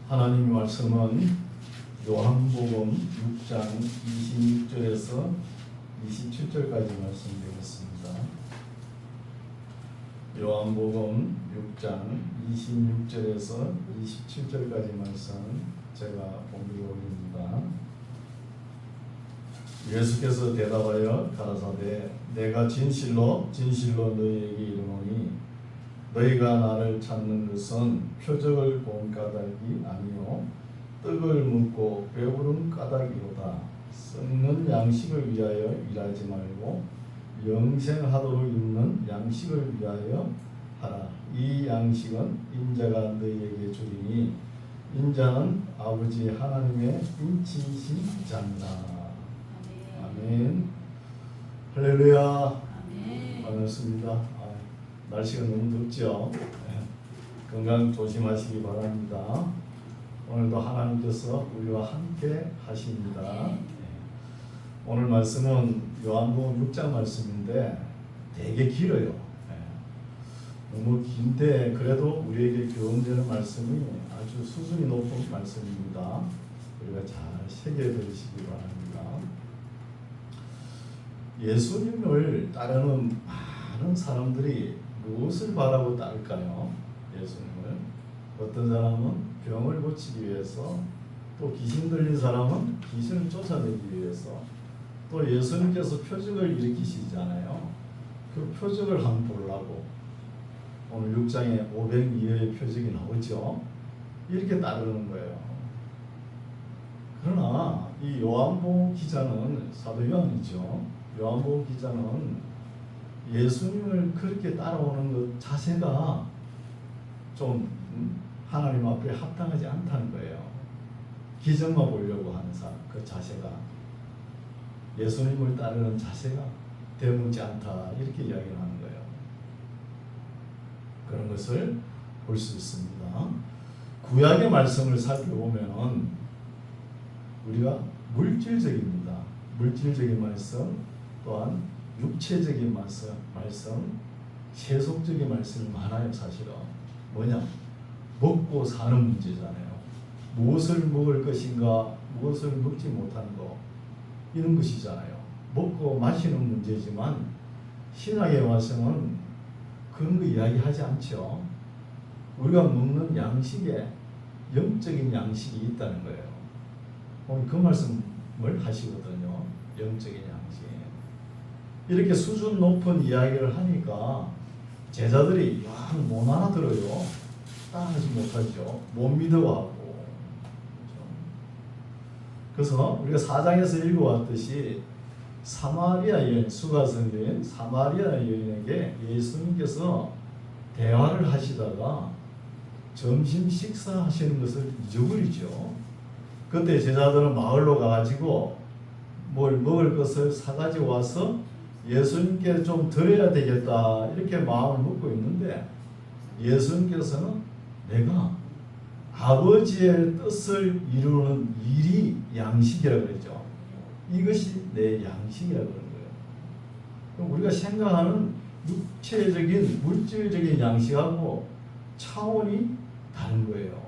하나님의 말씀은 요한복음 6장 26절에서 27절까지 말씀 되겠습니다. 요한복음 6장 26절에서 27절까지 말씀 제가 봉독합니다. 예수께서 대답하여 가라사대 내가 진실로 너희에게 이르노니 너희가 나를 찾는 것은 표적을 본 까닭이 아니요 떡을 묻고 배부른 까닭이로다. 썩는 양식을 위하여 일하지 말고 영생하도록 있는 양식을 위하여 하라. 이 양식은 인자가 너희에게 주리니 인자는 아버지 하나님의 인치신 자니라. 아멘. 할렐루야. 아멘. 반갑습니다. 날씨가 너무 덥죠. 건강 조심하시기 바랍니다. 오늘도 하나님께서 우리와 함께 하십니다. 오늘 말씀은 요한복음 6장 말씀인데 되게 길어요. 너무 긴데 그래도 우리에게 교훈되는 말씀이 아주 수준이 높은 말씀입니다. 우리가 잘 새겨들으시기 바랍니다. 예수님을 따르는 많은 사람들이 무엇을 바라고 따를까요? 예수님을. 어떤 사람은 병을 고치기 위해서, 또 귀신 들린 사람은 귀신을 쫓아내기 위해서, 또 예수님께서 표적을 일으키시잖아요. 그 표적을 한번 보려고 오늘 6장에 502의 표적이 나오죠. 이렇게 따르는 거예요. 그러나 이 요한복음 기자는 사도 요한이죠. 요한복음 기자는 예수님을 그렇게 따라오는 그 자세가 좀 하나님 앞에 합당하지 않다는 거예요. 기적만 보려고 하는 그 자세가, 예수님을 따르는 자세가 대문지 않다, 이렇게 이야기를 하는 거예요. 그런 것을 볼 수 있습니다. 구약의 말씀을 살펴보면 우리가 물질적입니다. 물질적인 말씀 또한 육체적인 말씀, 세속적인 말씀이 많아요. 사실은 뭐냐? 먹고 사는 문제잖아요. 무엇을 먹을 것인가, 무엇을 먹지 못하는 거, 이런 것이잖아요. 먹고 마시는 문제지만 신약에 와서는 그런 거 이야기하지 않죠. 우리가 먹는 양식에 영적인 양식이 있다는 거예요. 오늘 그 말씀을 하시거든요. 영적인 양식. 이렇게 수준 높은 이야기를 하니까 제자들이 못 알아들어요. 따라하지 못하죠. 못 믿어하고. 그래서 우리가 4장에서 읽어왔듯이 사마리아 여인, 수가성 여인, 사마리아 여인에게 예수님께서 대화를 하시다가 점심 식사하시는 것을 잊어버리죠. 그때 제자들은 마을로 가가지고 뭘 먹을 것을 사가지고 와서 예수님께 좀 드려야 되겠다, 이렇게 마음을 먹고 있는데 예수님께서는 내가 아버지의 뜻을 이루는 일이 양식이라고 그랬죠. 이것이 내 양식이라고 그런 거예요. 그럼 우리가 생각하는 육체적인 물질적인 양식하고 차원이 다른 거예요.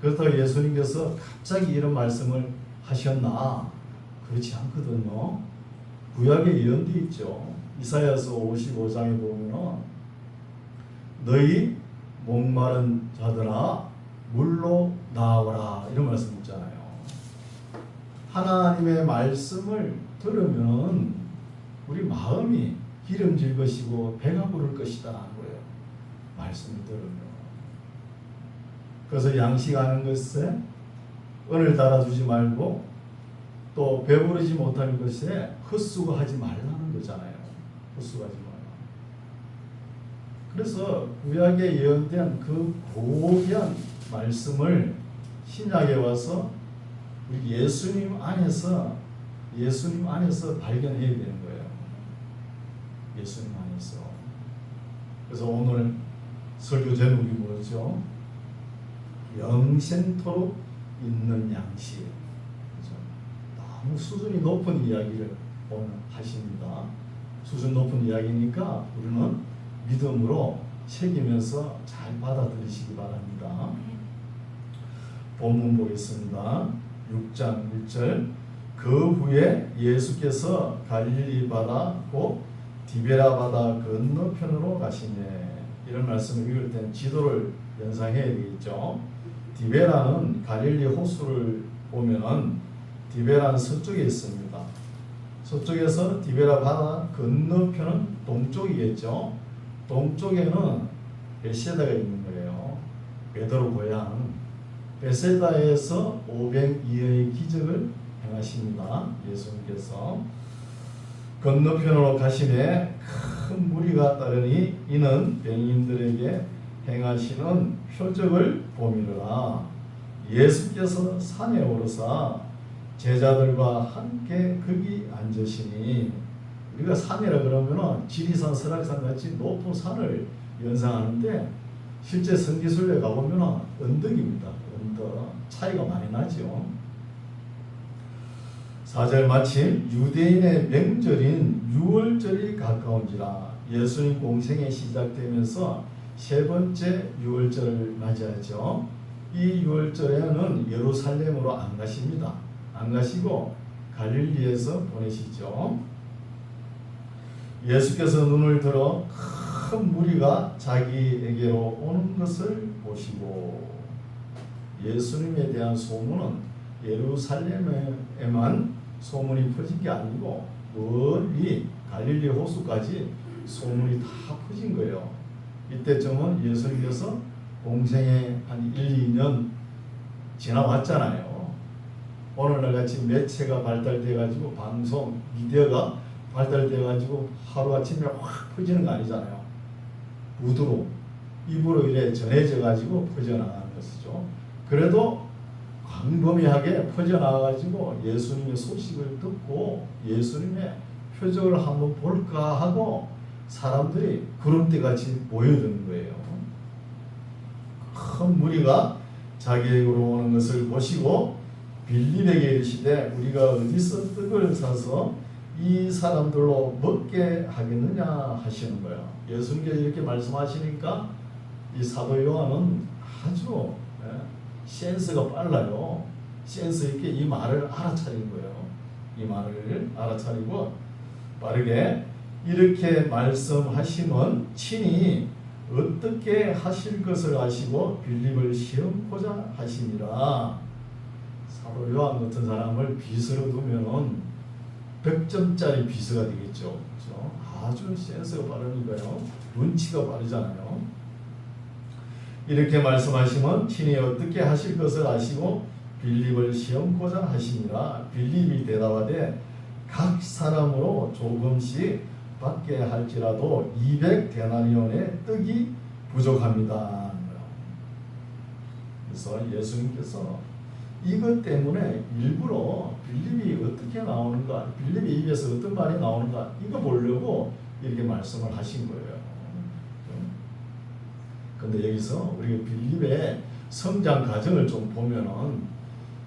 그렇다고 예수님께서 갑자기 이런 말씀을 하셨나? 그렇지 않거든요. 구약에 예언도 있죠. 이사야서 55장에 보면 너희 목마른 자들아 물로 나오라, 이런 말씀 있잖아요. 하나님의 말씀을 들으면 우리 마음이 기름질 것이고 배가 부를 것이다 하는 거예요. 말씀을 들으면. 그래서 양식하는 것에 은을 달아주지 말고 또 배부르지 못하는 것에 헛수고하지 말라는 거잖아요. 헛수고하지 말라. 그래서 구약에 예언된 그 고귀한 말씀을 신약에 와서 우리 예수님 안에서 발견해야 되는 거예요. 예수님 안에서. 그래서 오늘 설교 제목이 뭐죠? 영생토록 있는 양식. 너무 수준이 높은 이야기를 오늘 하십니다. 수준 높은 이야기니까 우리는 믿음으로 새기면서 잘 받아들이시기 바랍니다. 본문 보겠습니다. 6장 1절. 그 후에 예수께서 갈릴리 바다 곧 디베라 바다 건너편으로 가시네. 이런 말씀을 읽을 땐 지도를 연상해야 되겠죠. 디베라는 갈릴리 호수를 보면은 디베라는 서쪽에 있습니다. 서쪽에서 디베라 바다 건너편은 동쪽이겠죠. 동쪽에는 베세다가 있는 거예요. 베드로 고향. 베세다에서 500여의 기적을 행하십니다. 예수님께서 건너편으로 가시매 큰 무리가 따르니 이는 병인들에게 행하시는 표적을 보미르라. 예수께서 산에 오르사 제자들과 함께 거기 앉으시니, 우리가 산이라 그러면은 지리산, 설악산 같이 높은 산을 연상하는데 실제 성지순례 가보면은 언덕입니다. 언덕 차이가 많이 나죠. 4절 마침 유대인의 명절인 유월절이 가까운지라. 예수님 공생이 시작되면서 세 번째 유월절을 맞이하죠. 이 유월절에는 예루살렘으로 안 가십니다. 안 가시고 갈릴리에서 보내시죠. 예수께서 눈을 들어 큰 무리가 자기에게로 오는 것을 보시고, 예수님에 대한 소문은 예루살렘에만 소문이 퍼진 게 아니고 멀리 갈릴리 호수까지 소문이 다 퍼진 거예요. 이때쯤은 예수님께서 공생에 한 1, 2년 지나왔잖아요. 오늘날 같이 매체가 발달돼 가지고 방송, 미디어가 발달돼 가지고 하루아침에 확 퍼지는 거 아니잖아요. 우드로, 입으로 이래 전해져 가지고 퍼져나가는 것이죠. 그래도 광범위하게 퍼져나가 가지고 예수님의 소식을 듣고 예수님의 표적을 한번 볼까 하고 사람들이 구름대같이 모여드는 거예요. 큰 무리가 자기에게로 오는 것을 보시고 빌립에게 이르시되 우리가 어디서 떡을 사서 이 사람들로 먹게 하겠느냐 하시는 거예요. 예수님께서 이렇게 말씀하시니까 이 사도 요한은 아주 센스가 빨라요. 센스 있게 이 말을 알아차린 거예요. 이 말을 알아차리고 빠르게 이렇게 말씀하시면 친히 어떻게 하실 것을 아시고 빌립을 시험고자 하시니라. 사도 요한 같은 사람을 비서로 두면은 100점짜리 비서가 되겠죠. 그렇죠? 아주 센스가 빠르니까요. 눈치가 빠르잖아요. 이렇게 말씀하시면 친히 어떻게 하실 것을 아시고 빌립을 시험고자 하시니라. 빌립이 대답하되 각 사람으로 조금씩 받게 할지라도 200데나리온의 떡이 부족합니다. 그래서 예수님께서 이것 때문에 일부러 빌립이 어떻게 나오는가, 빌립의 입에서 어떤 말이 나오는가 이거 보려고 이렇게 말씀을 하신 거예요. 근데 여기서 우리가 빌립의 성장 과정을 좀 보면은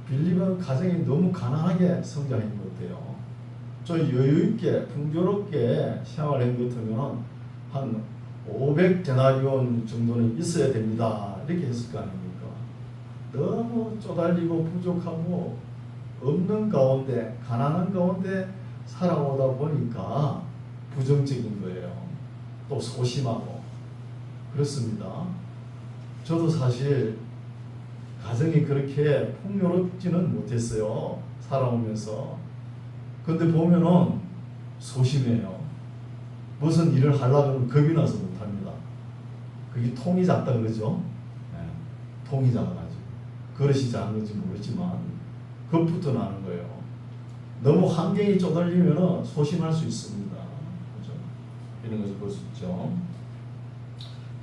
빌립은 가정이 너무 가난하게 성장한 것 같아요. 저 여유있게 풍요롭게 생활한 것 같으면 한 500데나리온 정도는 있어야 됩니다. 이렇게 했을 거 아닙니까? 너무 쪼달리고 부족하고 없는 가운데, 가난한 가운데 살아오다 보니까 부정적인 거예요. 또 소심하고 그렇습니다. 저도 사실 가정이 그렇게 풍요롭지는 못했어요. 살아오면서. 근데 보면은 소심해요. 무슨 일을 하려고 하면 겁이 나서 못합니다. 그게 통이 작다 그러죠. 네. 통이 작아가지고 그릇이 작은 건지 모르지만 겁부터 나는 거예요. 너무 환경이 쪼달리면 소심할 수 있습니다. 그렇죠? 이런 것을 볼 수 있죠.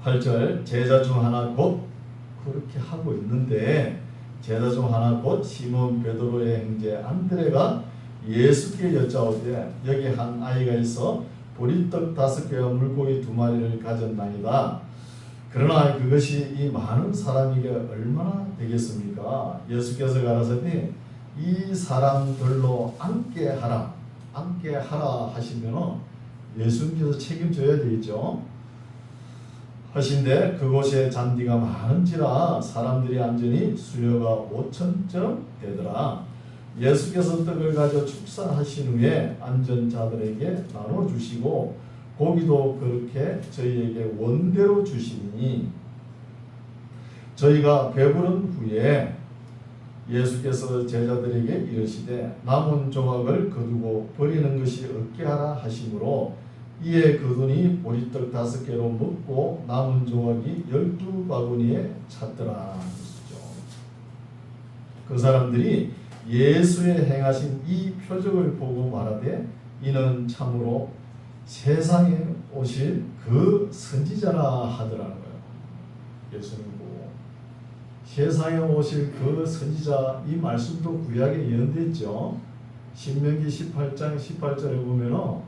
8절 제자 중 하나 곧 그렇게 하고 있는데 제자 중 하나 곧 시몬 베드로의 형제 안드레가 예수께 여짜오되 여기 한 아이가 있어 보리떡 5개와 물고기 2마리를 가졌나이다. 그러나 그것이 이 많은 사람에게 얼마나 되겠습니까? 예수께서 가라사대 이 사람들로 함께 하라 하시면 예수님께서 책임져야 되겠죠. 하신데 그곳에 잔디가 많은지라 사람들이 앉으니 수요가 5,000점 되더라. 예수께서 떡을 가져 축사하신 후에 앉은 자들에게 나눠주시고 고기도 그렇게 저희에게 원대로 주시니 저희가 배부른 후에 예수께서 제자들에게 이르시되 남은 조각을 거두고 버리는 것이 없게 하라 하시므로 이에 그분이 보리떡 5개로 먹고 남은 조각이 12바구니에 찼더라. 그 사람들이 예수의 행하신 이 표적을 보고 말하되 이는 참으로 세상에 오실 그 선지자라 하더라는 거예요. 예수님 보고 세상에 오실 그 선지자, 이 말씀도 구약에 예언되어 있죠. 신명기 18장 18절에 보면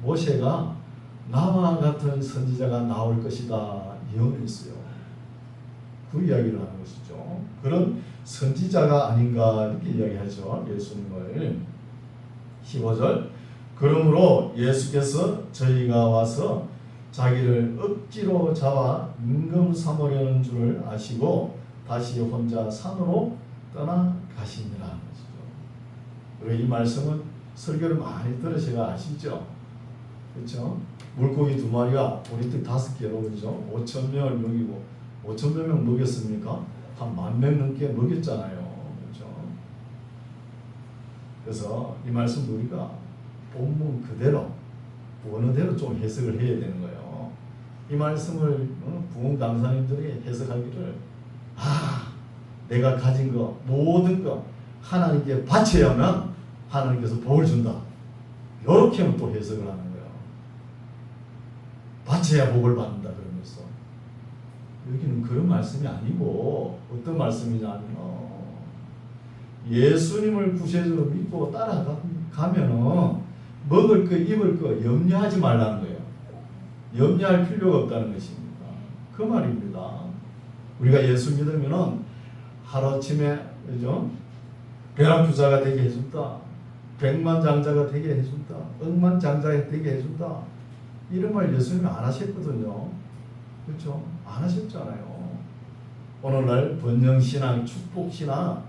모세가 나와 같은 선지자가 나올 것이다 예언했어요. 그 이야기를 하는 것이죠. 그런 선지자가 아닌가 이렇게 이야기하죠. 예수님을. 15절 그러므로 예수께서 저희가 와서 자기를 억지로 잡아 임금 삼으려는 줄을 아시고 다시 혼자 산으로 떠나가시니라. 이 말씀은 설교를 많이 들으셔가 아시죠? 그렇죠? 물고기 2마리가 보리떡 5개로 그죠? 5,000명을 먹이고 5,000몇 명 먹였습니까? 한 10,000명 넘게 먹였잖아요. 그렇죠? 그래서 이 말씀 우리가 본문 그대로 원어대로 좀 해석을 해야 되는 거예요. 이 말씀을 부흥 강사님들이 해석하기를 내가 가진 거 모든 거 하나님께 바쳐야만 하나님께서 복을 준다. 이렇게는 또 해석을 하는 거예요. 바쳐야 복을 받는다 그러면서 여기는 그런 말씀이 아니고 어떤 말씀이냐면 예수님을 구세주로 믿고 따라가면은 먹을 거 입을 거 염려하지 말라는 거예요. 염려할 필요가 없다는 것입니다. 그 말입니다. 우리가 예수 믿으면은 하루아침에 그죠? 벼락부자가 되게 해준다. 백만장자가 되게 해준다. 억만장자가 되게 해준다. 이런 말 예수님이 안 하셨거든요. 그렇죠? 안 하셨잖아요. 오늘날 번영신앙, 축복신앙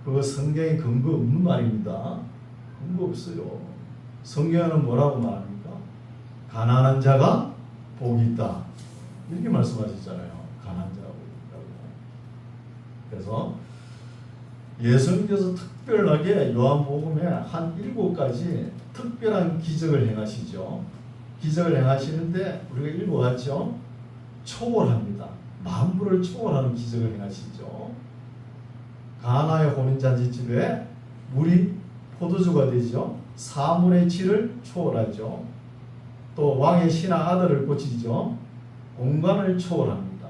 그거 성경에 근거 없는 말입니다. 근거 없어요. 성경에는 뭐라고 말합니까? 가난한 자가 복이 있다. 이렇게 말씀하셨잖아요. 가난한 자가 복이 있다고. 그래서 예수님께서 특별하게 요한복음에 한 7가지 특별한 기적을 행하시죠. 기적을 행하시는데 우리가 읽어봤죠. 초월합니다. 만물을 초월하는 기적을 행하시죠. 가나의 혼인잔치집에 물이 포도주가 되죠. 사문의 질을 초월하죠. 또 왕의 신하 아들을 고치죠. 공간을 초월합니다.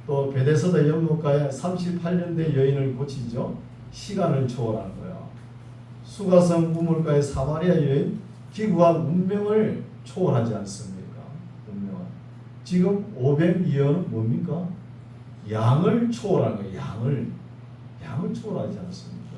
또 베데스다 연못가에 38년대 여인을 고치죠. 시간을 초월하는 거예요. 수가성 우물가의 사마리아 여인 기구와 운명을 초월하지 않습니까? 운명은. 지금 500예언은 뭡니까? 양을 초월하는 거예요. 양을 초월하지 않습니까?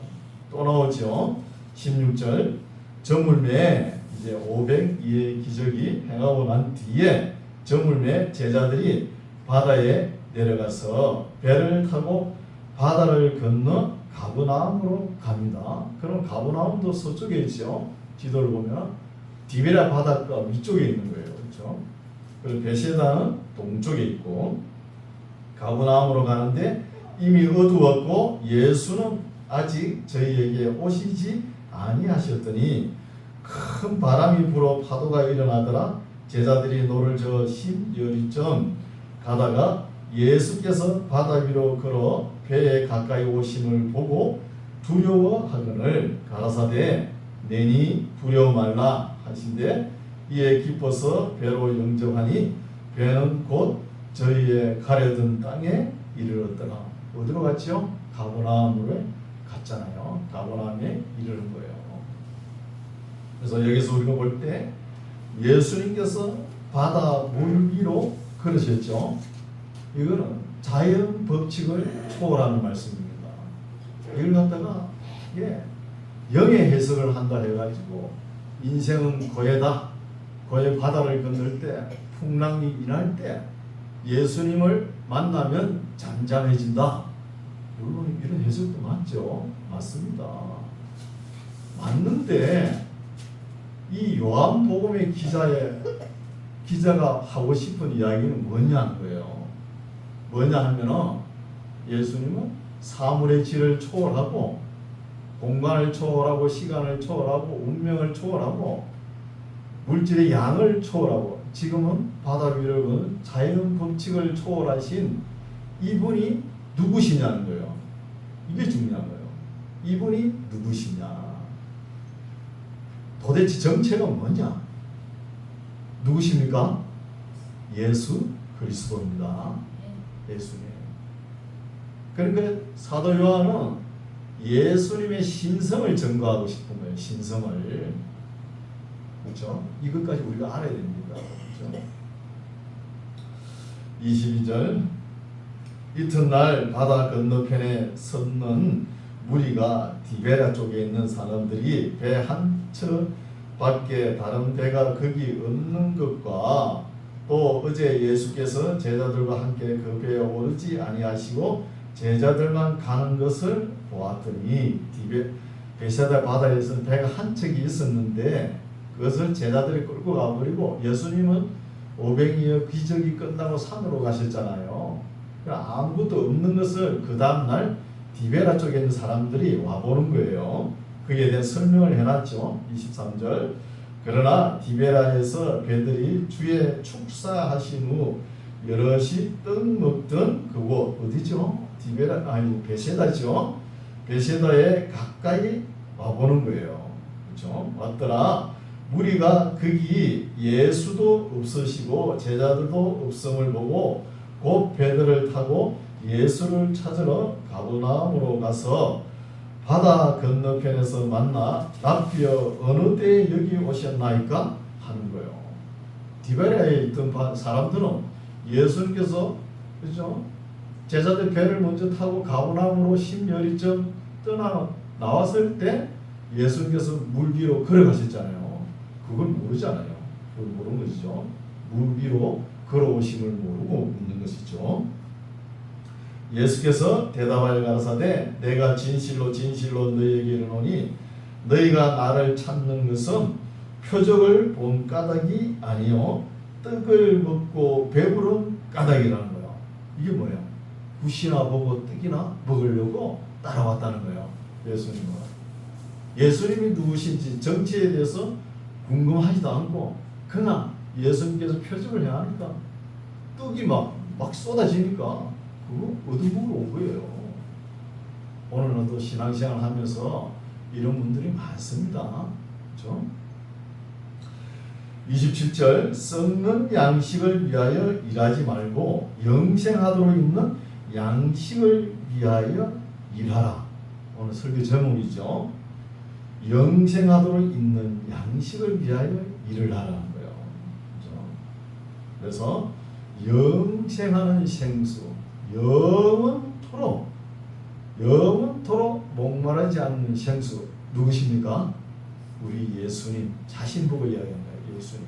또 나오죠. 16절 저물매에 이제 500의 기적이 행하고 난 뒤에 저물매 제자들이 바다에 내려가서 배를 타고 바다를 건너 가버나움으로 갑니다. 그럼 가버나움도 서쪽에 있죠. 지도를 보면 디베랴 바닷가 위쪽에 있는 거예요. 그렇죠? 그리고 베세다는 동쪽에 있고 가버나움으로 가는데 이미 어두웠고 예수는 아직 저희에게 오시지 아니하셨더니 큰 바람이 불어 파도가 일어나더라. 제자들이 노를 저어 10여리쯤 가다가 예수께서 바다 위로 걸어 배에 가까이 오심을 보고 두려워하거늘 가라사대 내니 두려워 말라 하신대 이에 기뻐서 배로 영접하니 배는 곧 저희의 가려던 땅에 이르렀더라. 어디로 갔죠? 가버나움으로 갔잖아요. 가버나움에 이르는 거예요. 그래서 여기서 우리가 볼 때 예수님께서 바다 물 위로 걸으셨죠. 이거는 자연 법칙을 초월하는 말씀입니다. 이걸 갖다가 영의 해석을 한다 해가지고 인생은 고해다. 고해 바다를 건널 때 풍랑이 일할 때 예수님을 만나면 잠잠해진다. 물론 이런 해석도 맞죠. 맞습니다. 맞는데 이 요한복음의 기자가 하고 싶은 이야기는 뭐냐는 거예요. 뭐냐 하면은 예수님은 사물의 질을 초월하고 공간을 초월하고 시간을 초월하고 운명을 초월하고 물질의 양을 초월하고 지금은 바다 위를 거는 자연 법칙을 초월하신 이분이 누구시냐는 거예요. 이게 중요한 거예요. 이분이 누구시냐. 도대체 정체가 뭐냐? 누구십니까? 예수 그리스도입니다. 예수님. 그러니까 사도 요한은 예수님의 신성을 증거하고 싶은 거예요. 신성을. 그렇죠? 이것까지 우리가 알아야 됩니다. 그렇죠? 22절 이튿날 바다 건너편에 섰는 무리가 디베라 쪽에 있는 사람들이 배 한 척 밖에 다른 배가 거기 없는 것과 또 어제 예수께서 제자들과 함께 그 배에 오르지 아니하시고 제자들만 가는 것을 보았더니 베세다 바다에서 배가 한 척이 있었는데 그것을 제자들이 끌고 가버리고 예수님은 오병이어 기적이 끝나고 산으로 가셨잖아요. 아무것도 없는 것을 그 다음날 디베라 쪽에 있는 사람들이 와보는 거예요. 그에 대한 설명을 해놨죠. 23절 그러나 디베라에서 배들이 주의 축사하신 후 여럿이 떡 먹던 그곳 어디죠? 디베라 아니 베세다죠. 베세다에 가까이 와보는 거예요. 그렇죠? 왔더라 무리가 거기 예수도 없으시고 제자들도 없음을 보고 곧 배들을 타고 예수를 찾으러 가버나움으로 가서 바다 건너편에서 만나 납비어 어느 때에 여기 오셨나이까 하는 거예요. 디베라에 있던 사람들은 예수님께서 그죠? 제자들 배를 먼저 타고 가버나움으로 10여리쯤 나왔을 때 예수님께서 물 위로 걸어가셨잖아요. 그걸 모르잖아요. 그걸 모르는 것이죠. 물 위로 걸어오심을 모르고 묻는 것이죠. 예수께서 대답하여 가라사대 내가 진실로 진실로 너희에게 이르노니 너희가 나를 찾는 것은 표적을 본 까닭이 아니요 떡을 먹고 배부른 까닭이라는 거예요. 이게 뭐예요? 굿이나 보고 떡이나 먹으려고 따라왔다는 거예요. 예수님은. 예수님이 누구신지 정체에 대해서 궁금하지도 않고 그냥 예수님께서 표적을 해야 하니까 떡이 막 쏟아지니까 그거 얻어먹으러 온 거예요. 오늘은 또 신앙생활 하면서 이런 분들이 많습니다. 그렇죠? 27절 썩는 양식을 위하여 일하지 말고 영생하도록 있는 양식을 위하여 일하라. 오늘 설교 제목이죠. 영생하도록 있는 양식을 위하여 일을 하라는 거예요. 그렇죠? 그래서 영생하는 생수 영원토록 목마르지 않는 생수 누구십니까? 우리 예수님 자신 보고 이야기합니다. 예수님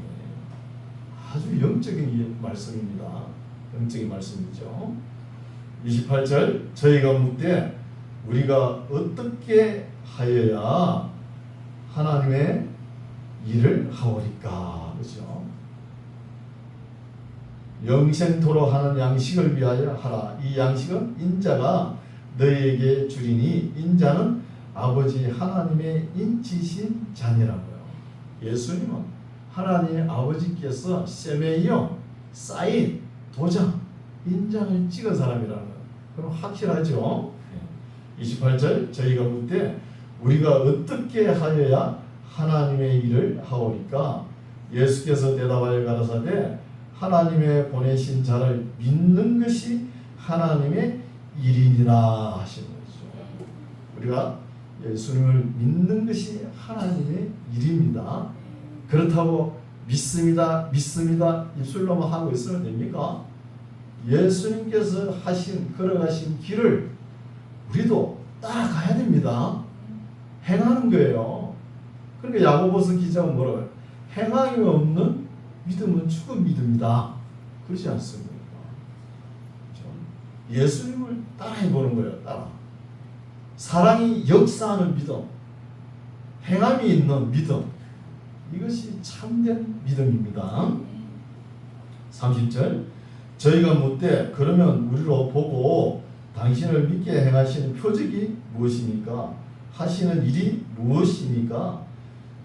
아주 영적인 말씀입니다. 영적인 말씀이죠. 28절 저희가 묻되 우리가 어떻게 하여야 하나님의 일을 하오리까? 그렇죠? 영생토록 하는 양식을 위하여 하라. 이 양식은 인자가 너희에게 주리니 인자는 아버지 하나님의 인치신 자녀라고요. 예수님은 하나님의 아버지께서 세메이어 사인 도장 인장을 찍은 사람이라는 거예요. 그럼 확실하죠. 28절 저희가 묻되 우리가 어떻게 하여야 하나님의 일을 하오리까? 예수께서 대답하여 가라사대 하나님의 보내신 자를 믿는 것이 하나님의 일이니라 하신 거죠. 우리가 예수님을 믿는 것이 하나님의 일입니다. 그렇다고 믿습니다 입술로만 하고 있으면 됩니까? 예수님께서 걸어가신 길을 우리도 따라가야 됩니다. 행하는 거예요. 그러니까 야고보서 기자가 뭐라고 해요? 행함이 없는 믿음은 죽은 믿음이다. 그렇지 않습니까? 예수님을 따라해 보는 거예요. 따라. 사랑이 역사하는 믿음, 행함이 있는 믿음, 이것이 참된 믿음입니다. 30절 저희가 묻되 그러면 우리로 보고 당신을 믿게 행하시는 표적이 무엇입니까? 하시는 일이 무엇입니까?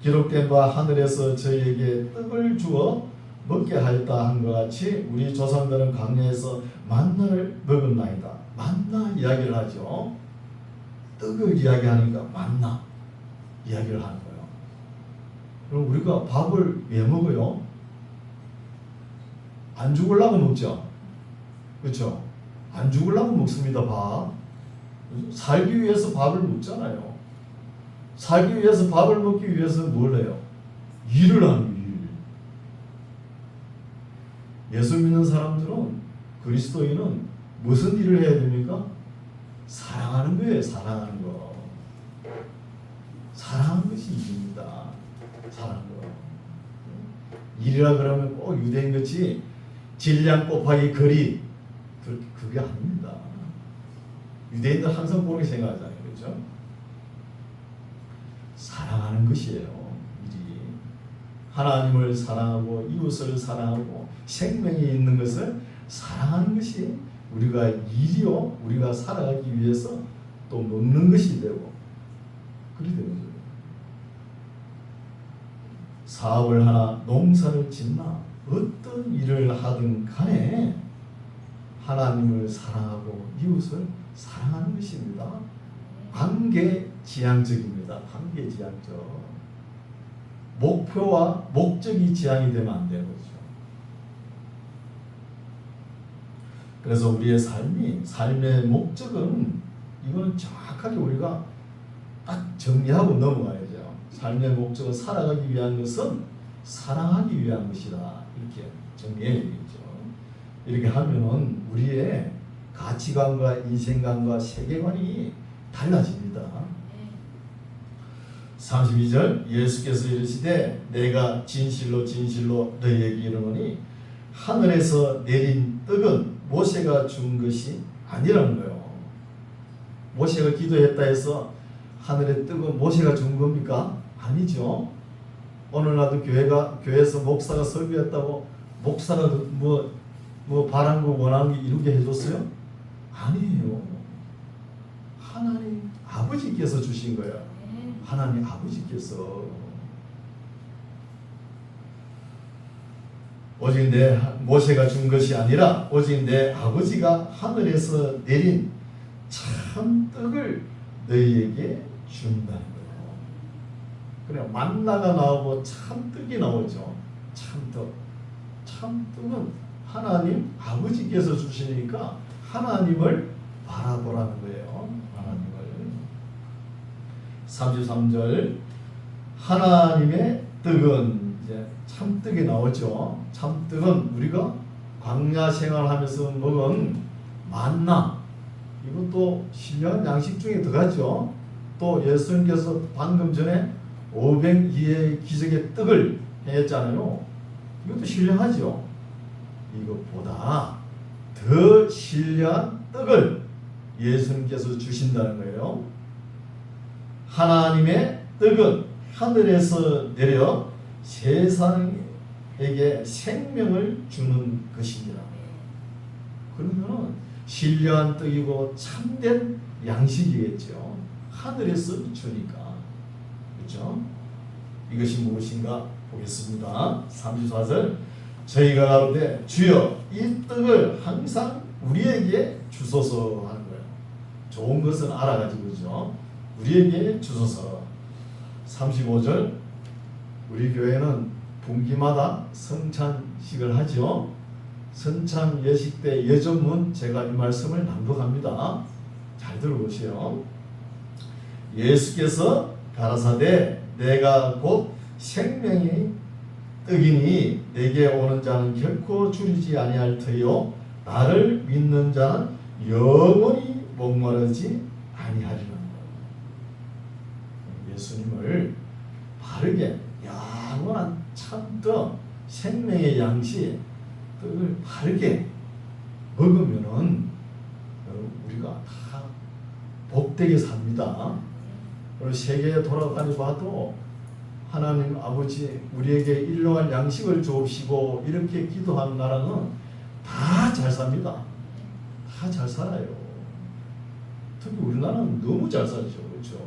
기록된 바 하늘에서 저희에게 떡을 주어 먹게 하였다 한 것 같이 우리 조상들은 광야에서 만나를 먹었나이다. 만나 이야기를 하죠. 떡을 이야기하니까 만나 이야기를 하는 거예요. 그럼 우리가 밥을 왜 먹어요? 안 죽으려고 먹죠. 그렇죠? 안 죽으려고 먹습니다. 밥. 살기 위해서 밥을 먹잖아요. 살기 위해서 밥을 먹기 위해서 뭘 해요? 일을 하는 일. 예수 믿는 사람들은, 그리스도인은 무슨 일을 해야 됩니까? 사랑하는 거예요. 사랑하는 거. 사랑하는 것이 일입니다. 사랑하는 거. 일이라 그러면 꼭 유대인같이 질량 곱하기 거리, 그게 아닙니다. 유대인들 항상 그렇게 생각하잖아요. 그렇죠? 사랑하는 것이에요. 일이. 하나님을 사랑하고 이웃을 사랑하고 생명이 있는 것을 사랑하는 것이 우리가 일이요, 우리가 살아가기 위해서 또 먹는 것이 되고 그리 되는 거예요. 사업을 하나, 농사를 짓나, 어떤 일을 하든 간에 하나님을 사랑하고 이웃을 사랑하는 것입니다. 관계지향적입니다. 관계지향적. 목표와 목적이 지향이 되면 안 되는 거죠. 그래서 우리의 삶의 목적은, 이거는 정확하게 우리가 딱 정리하고 넘어가야죠. 삶의 목적은 살아가기 위한 것은 사랑하기 위한 것이다. 이렇게 정리해야 되겠죠. 이렇게 하면은 우리의 가치관과 인생관과 세계관이 달라집니다. 32절 예수께서 이르시되 내가 진실로 진실로 너희에게 이르노니 하늘에서 내린 떡은 모세가 준 것이 아니라는 거예요. 모세가 기도했다 해서 하늘의 떡은 모세가 준 겁니까? 아니죠. 오늘날도 교회에서 목사가 설교했다고 목사가 뭐 바란 거 원하는 게 이루게 해줬어요? 아니에요. 하나님 아버지께서 주신 거예요. 하나님 아버지께서. 오직 내 모세가 준 것이 아니라 오직 내 아버지가 하늘에서 내린 참 떡을 너희에게 준다는 거예요. 그래, 만나가 나오고 참 떡이 나오죠. 참떡. 참떡은 하나님 아버지께서 주시니까 하나님을 바라보라는 거예요. 하나님을. 33절 하나님의 떡은 이제 참떡이 나오죠. 참떡은 우리가 광야 생활하면서 먹은 만나, 이것도 신령한 양식 중에 들어가죠. 또 예수님께서 방금 전에 500이의 기적의 떡을 했잖아요. 이것도 신령하죠. 이것보다 더 신령한 떡을 예수님께서 주신다는 거예요. 하나님의 떡은 하늘에서 내려 세상에게 생명을 주는 것입니다. 그러면 신령한 떡이고 참된 양식이겠죠. 하늘에서 주니까. 그렇죠? 이것이 무엇인가 보겠습니다. 34절 저희가 가로되 주여 이 떡을 항상 우리에게 주소서 하는 거예요. 좋은 것은 알아가지고죠. 우리에게 주소서. 35절 우리 교회는 분기마다 성찬식을 하죠. 성찬 예식 때 예전문 제가 이 말씀을 낭독합니다. 잘 들어보세요. 예수께서 가라사대 내가 곧 생명의 떡이니 내게 오는 자는 결코 줄이지 아니할 터요 나를 믿는 자는 영원히 목마르지 아니하리라. 예수님을 바르게 영원한 참떡 생명의 양식 떡을 바르게 먹으면은 복되게 삽니다. 그리고 세계에 돌아다니 봐도 하나님 아버지 우리에게 일용할 양식을 주옵시고 이렇게 기도하는 나라는 다 잘 삽니다. 다 잘 살아요. 특히 우리나라는 너무 잘 살죠. 그렇죠?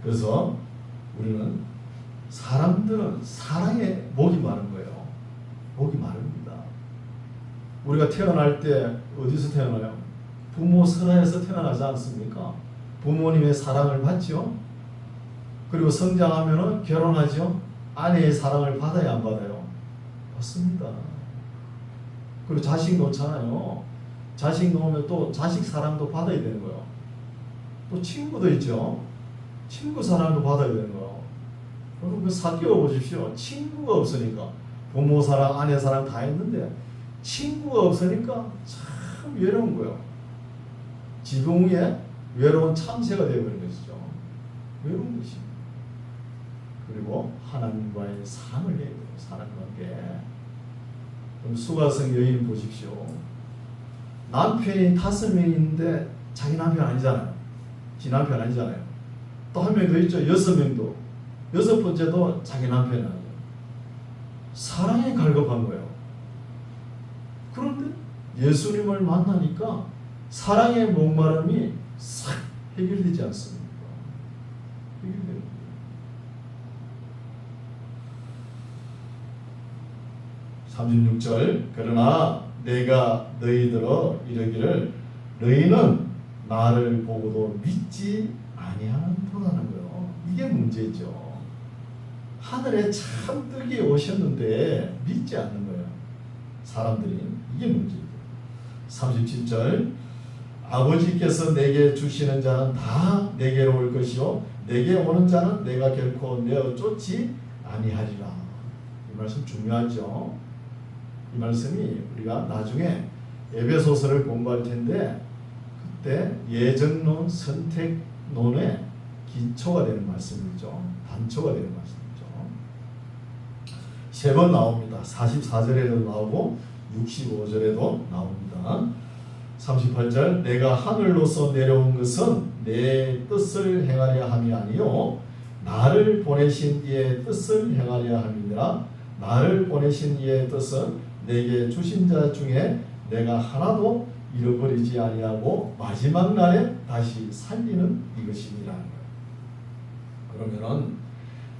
그래서 우리는 사람들은 사랑에 목이 마른 거예요. 목이 마릅니다. 우리가 태어날 때 어디서 태어나요? 부모 선하에서 태어나지 않습니까? 부모님의 사랑을 받죠. 그리고 성장하면 결혼하죠. 아내의 사랑을 받아야 안 받아요? 받습니다. 그리고 자식 놓잖아요. 자식 놓으면 또 자식 사랑도 받아야 되는 거예요. 또 친구도 있죠. 친구 사랑도 받아야 되는 거예요. 여러분 사귀어 보십시오. 친구가 없으니까 부모 사랑, 아내 사랑 다 했는데 친구가 없으니까 참 외로운 거예요. 지붕 위에 외로운 참새가 되어버린 것이죠. 외로운 것입니다. 그리고 하나님과의 사랑을 해야 돼요. 사랑관계. 그럼 수가성 여인 보십시오. 남편이 5명인데 자기 남편 아니잖아요. 지 남편 아니잖아요. 또 한 명 더 있죠. 6명도. 6번째도 자기 남편이 아니에요. 사랑에 갈급한 거예요. 그런데 예수님을 만나니까 사랑의 목마름이 싹 해결되지 않습니까? 해결되는 거예요. (36절) 그러나 내가 너희들어 이르기를 너희는 나를 보고도 믿지 아니하는도라는 거예요. 이게 문제죠. 하늘에 참 뜨기에 오셨는데 믿지 않는 거예요. 사람들이. 이게 문제죠. (37절) 아버지께서 내게 주시는 자는 다 내게로 올 것이요 내게 오는 자는 내가 결코 내어 쫓지 아니하리라. 이 말씀 중요하죠. 이 말씀이 우리가 나중에 에베소서를 공부할 텐데 그때 예정론 선택론의 기초가 되는 말씀이죠. 단초가 되는 말씀이죠. 3번 나옵니다. 44절에도 나오고 65절에도 나옵니다. 38절 내가 하늘로서 내려온 것은 내 뜻을 행하려 함이 아니요 나를 보내신 이의 뜻을 행하려 함이니라. 나를 보내신 이의 뜻은 내게 주신 자 중에 내가 하나도 잃어버리지 아니하고 마지막 날에 다시 살리는 이것이니라. 그러면은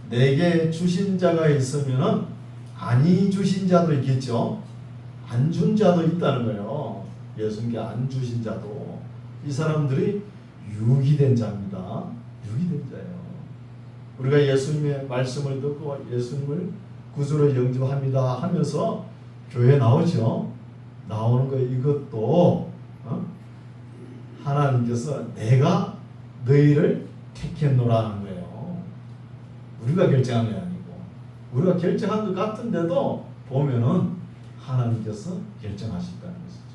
내게 주신 자가 있으면은 아니 주신 자도 있겠죠. 안 준 자도 있다는 거예요. 예수님께 안 주신 자도. 이 사람들이 유기된 자입니다. 유기된 자예요. 우리가 예수님의 말씀을 듣고 예수님을 구주로 영접합니다 하면서 교회 나오죠. 나오는 거 이것도 하나님께서 내가 너희를 택했노라는 거예요. 우리가 결정한 게 아니고 우리가 결정한 것 같은데도 보면은 하나님께서 결정하셨다는 것이죠.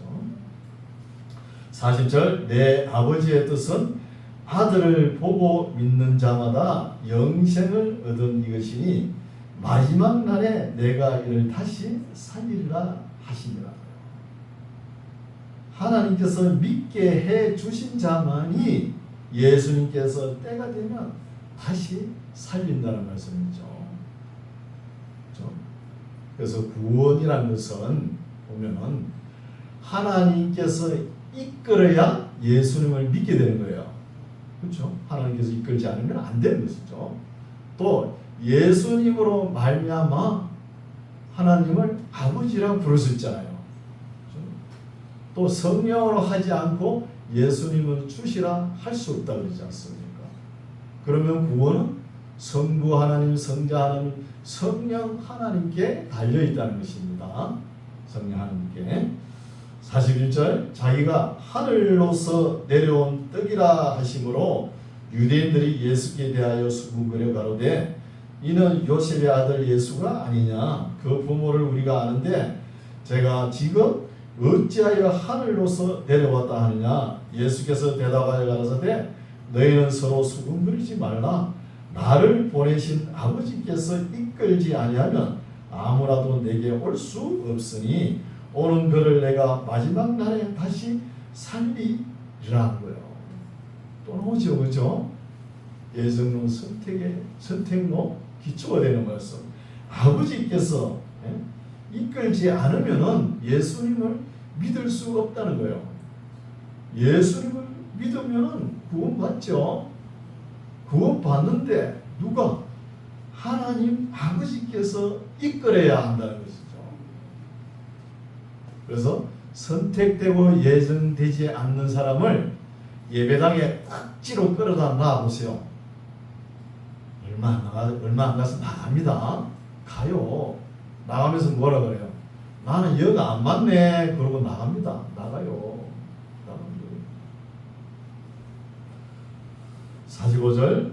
40절 내 아버지의 뜻은 아들을 보고 믿는 자마다 영생을 얻은 이것이니 마지막 날에 내가 이를 다시 살리리라 하시니라. 하나님께서 믿게 해 주신 자만이 예수님께서 때가 되면 다시 살린다는 말씀이죠. 그렇죠? 그래서 구원이라는 것은 보면은 하나님께서 이끌어야 예수님을 믿게 되는 거예요. 그렇죠? 하나님께서 이끌지 않으면 안 되는 것이죠. 또 예수님으로 말미암아 하나님을 아버지라고 부를 수 있잖아요. 그렇죠? 또 성령으로 하지 않고 예수님을 주시라 할 수 없다 그러지 않습니까? 그러면 구원은 성부 하나님, 성자 하나님, 성령 하나님께 달려 있다는 것입니다. 성령 하나님께. 41절 자기가 하늘로서 내려온 떡이라 하심으로 유대인들이 예수께 대하여 수군거려 가로되 이는 요셉의 아들 예수가 아니냐. 그 부모를 우리가 아는데 제가 지금 어찌하여 하늘로서 내려왔다 하느냐. 예수께서 대답하여 가라사대 너희는 서로 수군거리지 말라. 나를 보내신 아버지께서 이끌지 아니하면 아무라도 내게 올 수 없으니 오는 그를 내가 마지막 날에 다시 살리리라 일어난 거예요. 또 나오죠, 그죠? 예정론 선택로 기초가 되는 것은 아버지께서 이끌지 않으면은 예수님을 믿을 수가 없다는 거예요. 예수님을 믿으면은 구원받죠. 구원받는데 누가? 하나님 아버지께서 이끌어야 한다는 것이죠. 그래서 선택되고 예정되지 않는 사람을 예배당에 억지로 끌어다 놔보세요. 얼마 안 가서 나갑니다. 가요. 나가면서 뭐라 그래요? 나는 여가 안 맞네. 그러고 나갑니다. 나가요. 45절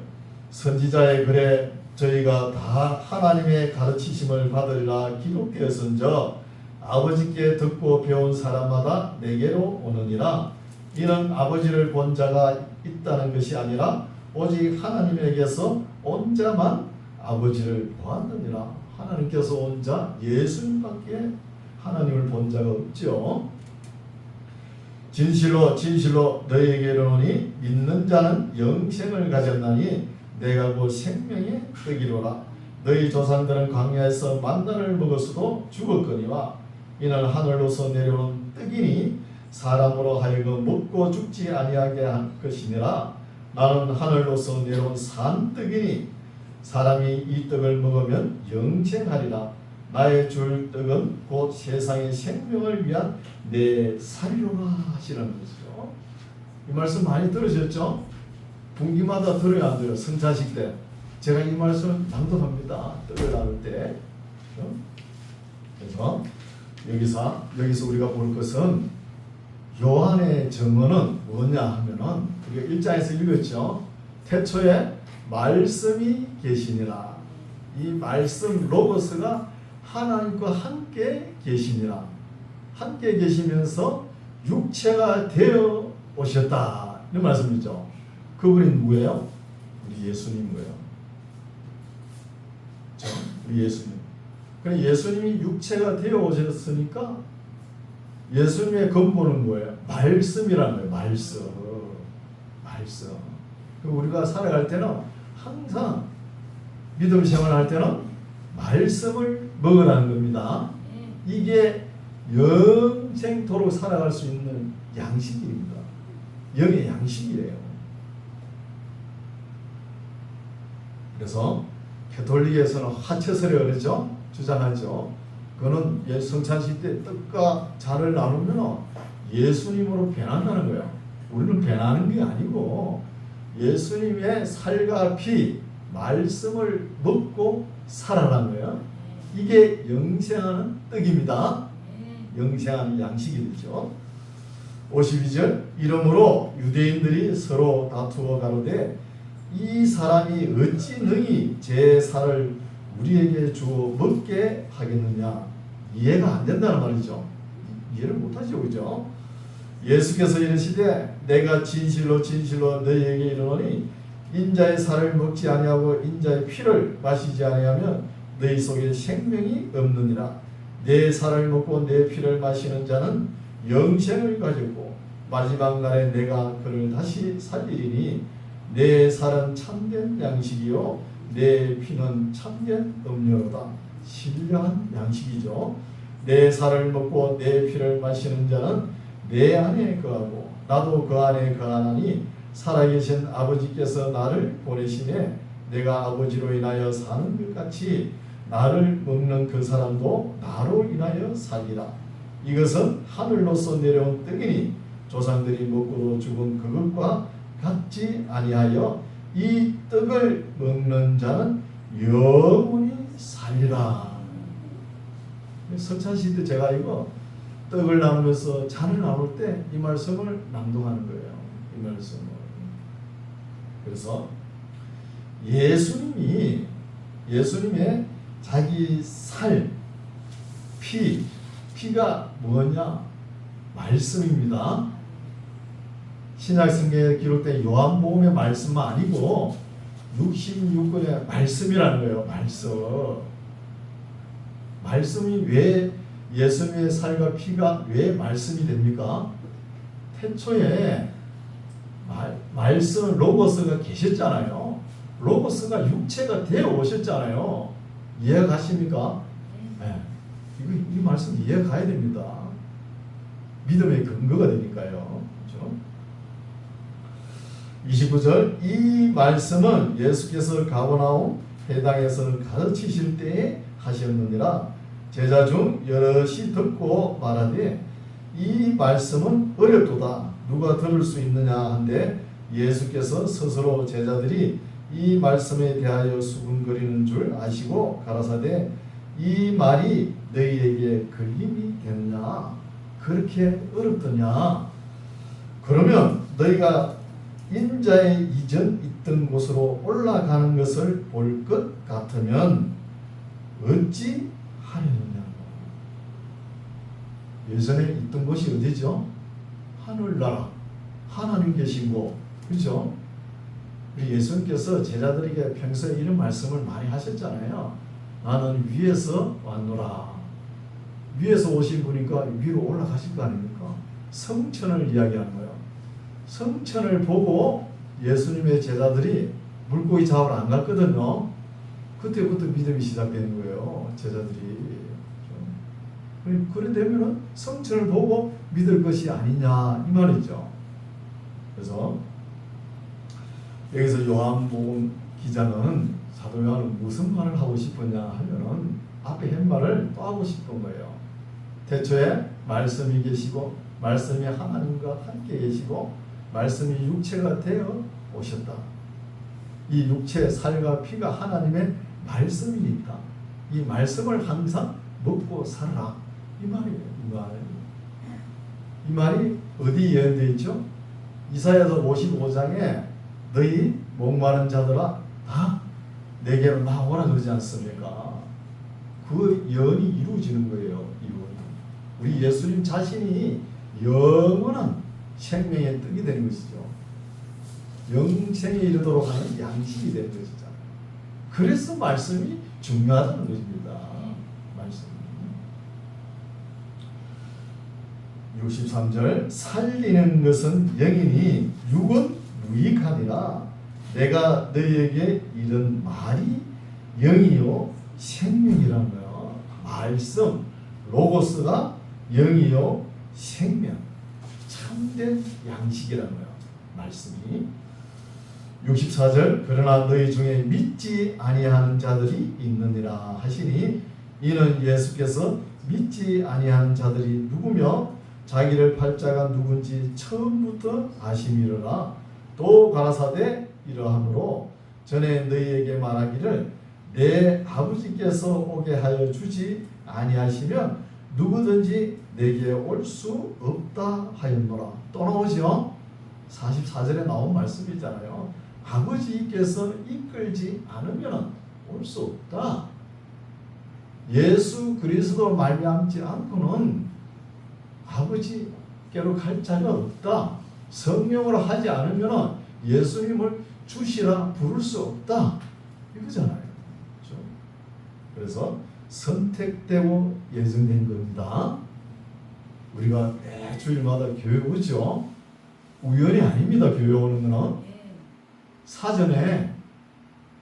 선지자의 글에 저희가 다 하나님의 가르치심을 받으리라 기록되었은저 아버지께 듣고 배운 사람마다 내게로 오느니라. 이는 아버지를 본 자가 있다는 것이 아니라 오직 하나님에게서 온 자만 아버지를 보았느니라. 하나님께서 온 자 예수님밖에 하나님을 본 자가 없죠. 진실로 진실로 너희에게 이르노니 믿는 자는 영생을 가졌나니 내가 곧 생명의 떡이로라. 너희 조상들은 광야에서 만나를 먹었어도 죽었거니와 이는 하늘로서 내려오는 떡이니 사람으로 하여금 먹고 죽지 아니하게 한 것이니라. 나는 하늘로서 내려온 산떡이니 사람이 이 떡을 먹으면 영생하리라. 나의 줄 떡은 곧 세상의 생명을 위한 내 살이로라 하시는 것이죠. 이 말씀 많이 들으셨죠? 분기마다 들어야 안 돼요. 성찬식 때 제가 이 말씀을 낭독합니다. 떡을 나눌 때. 그래서 여기서 우리가 볼 것은 요한의 증언은 뭐냐 하면은 우리가 1장에서 읽었죠. 태초에 말씀이 계시니라. 이 말씀 로고스가 하나님과 함께 계시니라. 함께 계시면서 육체가 되어 오셨다. 이런 말씀이죠. 그분이 누구예요? 우리 예수님 거예요. 우리 예수님. 그래 예수님이 육체가 되어 오셨으니까 예수님의 근본은 뭐예요? 말씀이라는 거예요. 말씀. 우리가 살아갈 때는 항상 믿음 생활할 때는 말씀을 먹으라는 겁니다. 이게 영생토록 살아갈 수 있는 양식입니다. 영의 양식이래요. 그래서 가톨릭에서는 화채설이 그러죠. 주장하죠. 그거는 성찬식 때 떡과 잔을 나누면 예수님으로 변한다는 거예요. 우리는 변하는 게 아니고 예수님의 살과 피, 말씀을 먹고 살아난 거예요. 이게 영생하는 떡입니다. 영생하는 양식이 되죠. 52절 이러므로 유대인들이 서로 다투어 가로되 이 사람이 어찌 능히 제 살을 우리에게 주어 먹게 하겠느냐. 이해가 안 된다는 말이죠. 이해를 못하죠. 그죠? 예수께서 이르시되 내가 진실로 진실로 너희에게 이르노니 인자의 살을 먹지 아니하고 인자의 피를 마시지 아니하면 너희 속에 생명이 없느니라. 내 살을 먹고 내 피를 마시는 자는 영생을 가지고 마지막 날에 내가 그를 다시 살리리니 내 살은 참된 양식이요 내 피는 참된 음료로다. 신령한 양식이죠. 내 살을 먹고 내 피를 마시는 자는 내 안에 거하고 나도 그 안에 거하나니 살아계신 아버지께서 나를 보내시네 내가 아버지로 인하여 사는 것 같이 나를 먹는 그 사람도 나로 인하여 살리라. 이것은 하늘로서 내려온 떡이니 조상들이 먹고도 죽은 그것과 같지 아니하여 이 떡을 먹는 자는 영원히 살리라. 성찬식 때 제가 이거 떡을 나누면서 잔을 나눌 때 이 말씀을 낭독하는 거예요. 이 말씀을. 그래서 예수님의 자기 살, 피가 뭐냐? 말씀입니다. 신약성경에 기록된 요한복음의 말씀만 아니고 66권의 말씀이라는 거예요. 말씀이 왜 예수님의 살과 피가 왜 말씀이 됩니까? 태초에 말씀 로고스가 계셨잖아요. 로고스가 육체가 되어 오셨잖아요. 이해가십니까? 네. 이 말씀 이해가야 됩니다. 믿음의 근거가 되니까요. 그렇죠? 29절 이 말씀은 예수께서 가버나움 회당에서 가르치실 때에 하셨느니라. 제자 중 여럿이 듣고 말하되 이 말씀은 어렵도다. 누가 들을 수 있느냐 한데 예수께서 스스로 제자들이 이 말씀에 대하여 수군거리는 줄 아시고 가라사대 이 말이 너희에게 걸림이 되느냐? 그렇게 어렵더냐? 그러면 너희가 인자의 이전 있던 곳으로 올라가는 것을 볼 것 같으면 어찌 하려느냐고. 예전에 있던 곳이 어디죠? 하늘나라, 하나님 계신 곳, 그렇죠? 우리 예수님께서 제자들에게 평소에 이런 말씀을 많이 하셨잖아요. 나는 위에서 왔노라. 위에서 오신 분이니까 위로 올라가실 거 아닙니까? 성천을 이야기하는 거예요. 성천을 보고 예수님의 제자들이 물고기 잡으러 안 갔거든요. 그때부터 믿음이 시작되는 거예요. 제자들이. 그래 되면은 성천을 보고 믿을 것이 아니냐 이 말이죠. 그래서 여기서 요한복음 기자는 사도 요한은 무슨 말을 하고 싶었냐 하면은 앞에 한 말을 또 하고 싶은 거예요. 태초에 말씀이 계시고 말씀이 하나님과 함께 계시고 말씀이 육체가 되어 오셨다. 이 육체 살과 피가 하나님의 말씀이니까 이 말씀을 항상 먹고 살아라 이 말이에요. 이 말이 어디 예언되어 있죠? 이사야서 55장에 너희 목마른 자들아 다 내게로 나오라 그러지 않습니까? 그 예언이 이루어지는 거예요. 우리 예수님 자신이 영원한 생명의 떡이 되는 것이죠. 영생에 이르도록 하는 양식이 되는 것이잖아요. 그래서 말씀이 중요하다는 것입니다. 말씀. 63절 살리는 것은 영이니 육은 무익하니라. 내가 너희에게 이른 말이 영이요 생명이라는 거예요. 말씀 로고스가 영이요 생명 참된 양식이라는 거예요. 말씀이. 64절 그러나 너희 중에 믿지 아니하는 자들이 있느니라 하시니 이는 예수께서 믿지 아니하는 자들이 누구며 자기를 팔자가 누군지 처음부터 아심이로라. 또 가라사대 이러함으로 전에 너희에게 말하기를 내 아버지께서 오게 하여 주지 아니하시면 누구든지 내게 올 수 없다 하였노라. 또 나오죠. 44절에 나온 말씀이잖아요. 아버지께서 이끌지 않으면 올 수 없다. 예수 그리스도 말미암지 않고는 아버지께로 갈 자가 없다. 성령으로 하지 않으면 예수님을 주시라 부를 수 없다. 이거잖아요. 그렇죠? 그래서 선택되고 예정된 겁니다. 우리가 매 주일마다 교회 오죠. 우연이 아닙니다. 교회 오는 거는. 사전에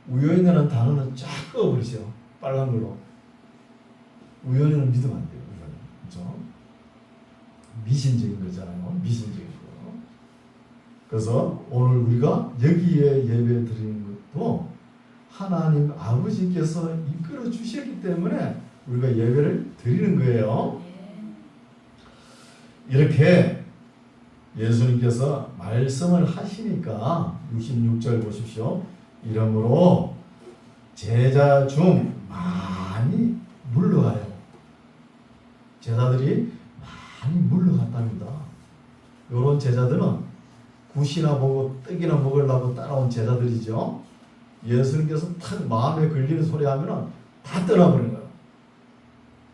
우연이라는 단어는 쫙 꺼버리죠. 빨간 걸로. 우연이는 믿으면 안 돼요. 그렇죠? 미신적인 거잖아요. 미신적인 거. 그래서 오늘 우리가 여기에 예배 드리는 것도 하나님 아버지께서 이끌어 주셨기 때문에 우리가 예배를 드리는 거예요. 이렇게 예수님께서 말씀을 하시니까 66절 보십시오. 이러므로 제자 중 많이 물러가요. 제자들이 많이 물러갔답니다. 이런 제자들은 굿이나 보고 떡이나 먹으려고 따라온 제자들이죠. 예수님께서 탁 마음에 걸리는 소리 하면은 다 떠나버리는 거예요.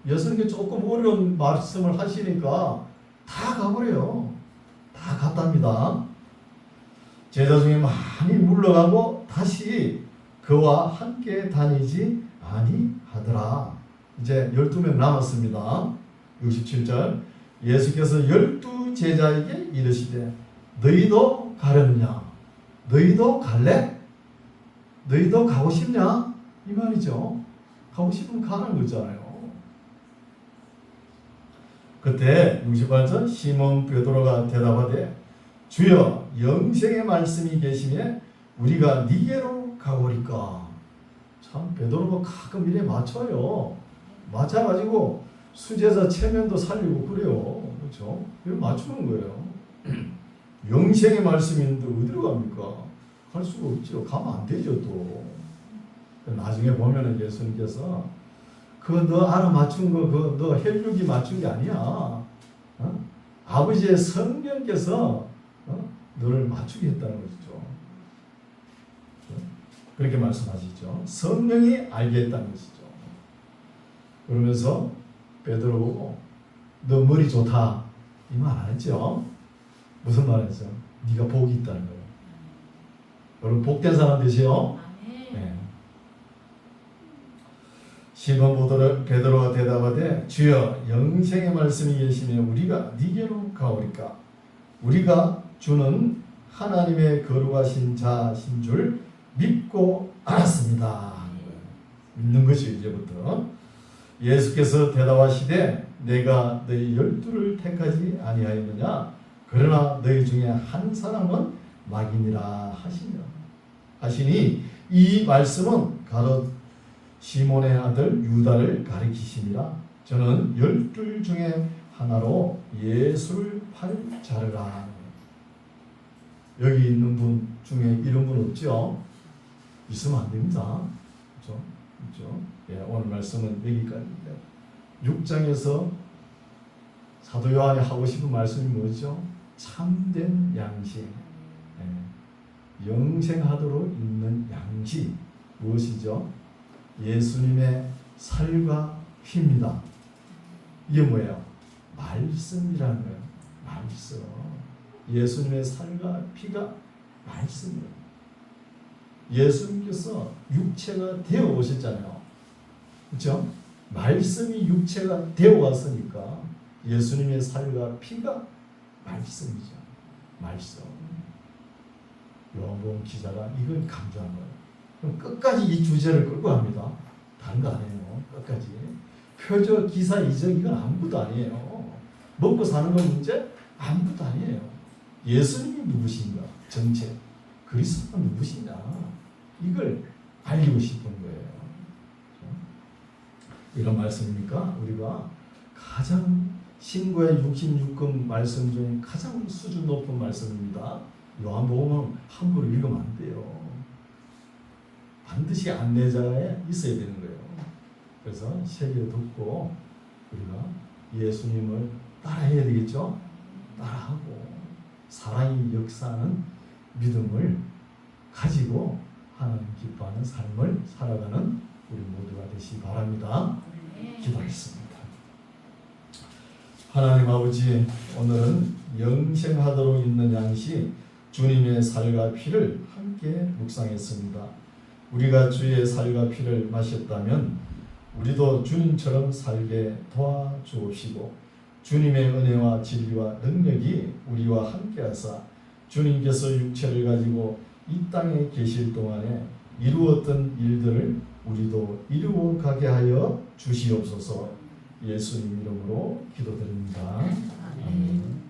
예수님께 조금 어려운 말씀을 하시니까 다 가버려요. 다 갔답니다. 제자 중에 많이 물러가고 다시 그와 함께 다니지 아니하더라. 이제 12명 남았습니다. 67절 예수께서 12 제자에게 이르시되 너희도 가렵냐? 너희도 갈래? 너희도 가고 싶냐? 이 말이죠. 가고 싶으면 가는 거잖아요. 그때 68절 시몬 베드로가 대답하되 주여 영생의 말씀이 계시며 우리가 니게로 가오리까. 참 베드로가 가끔 이래 맞춰요. 맞춰가지고 수제자 체면도 살리고 그래요. 그렇죠? 이걸 맞추는 거예요. 영생의 말씀이 있는데 어디로 갑니까? 갈 수가 없죠. 가면 안 되죠 또. 나중에 보면은 예수님께서 그거 너 알아맞춘 거 그거 너 혈육이 맞춘 게 아니야. 어? 아버지의 성령께서 너를 맞추게 했다는 것이죠. 그렇게 말씀하시죠. 성령이 알게 했다는 것이죠. 그러면서 베드로 보고 너 머리 좋다 이 말 안 했죠. 무슨 말 했어요? 네가 복이 있다는 거예요. 여러분 복된 사람 되세요. 네. 시몬 베드로가 대답하되 주여 영생의 말씀이 계시며 우리가 니게로 가오리까. 우리가 주는 하나님의 거룩하신 자신 줄 믿고 알았습니다. 믿는 것이 이제부터. 예수께서 대답하시되 내가 너희 12를 택하지 아니하였느냐. 그러나 너희 중에 한 사람은 마귀니라 하시니 이 말씀은 가롯 시몬의 아들 유다를 가리키심이라. 저는 12 중에 하나로 예수를 팔 자르라. 여기 있는 분 중에 이런 분 없죠? 있으면 안 됩니다. 그렇죠? 그렇죠? 예, 오늘 말씀은 여기까지입니다. 6장에서 사도 요한이 하고 싶은 말씀이 뭐죠? 참된 양식, 영생하도록 있는 양식 무엇이죠? 예수님의 살과 피입니다. 이게 뭐예요? 말씀이라는 거예요. 말씀. 예수님의 살과 피가 말씀이에요. 예수님께서 육체가 되어 오셨잖아요. 그렇죠? 말씀이 육체가 되어 왔으니까 예수님의 살과 피가 말씀이죠. 말씀. 요한복음 기자가 이걸 강조한 거예요. 그럼 끝까지 이 주제를 끌고 갑니다. 다른 거 아니에요. 끝까지. 표적, 기사, 이적 이건 아무것도 아니에요. 먹고 사는 건 문제? 아무것도 아니에요. 예수님이 누구신가? 정체. 그리스도가 누구시냐? 이걸 알리고 싶은 거예요. 이런 말씀이니까 우리가 가장 신구의 66권 말씀 중에 가장 수준 높은 말씀입니다. 요한복음은 함부로 읽으면 안 돼요. 반드시 안내자에 있어야 되는 거예요. 그래서 새겨 듣고 우리가 예수님을 따라해야 되겠죠? 따라하고 사랑이 역사하는 믿음을 가지고 하나님 기뻐하는 삶을 살아가는 우리 모두가 되시기 바랍니다. 기도하겠습니다. 하나님 아버지, 오늘은 영생하도록 있는 양식 주님의 살과 피를 함께 묵상했습니다. 우리가 주의 살과 피를 마셨다면 우리도 주님처럼 살게 도와주옵시고 주님의 은혜와 진리와 능력이 우리와 함께하사 주님께서 육체를 가지고 이 땅에 계실 동안에 이루었던 일들을 우리도 이루어 가게 하여 주시옵소서. 예수님 이름으로 기도드립니다. 아멘.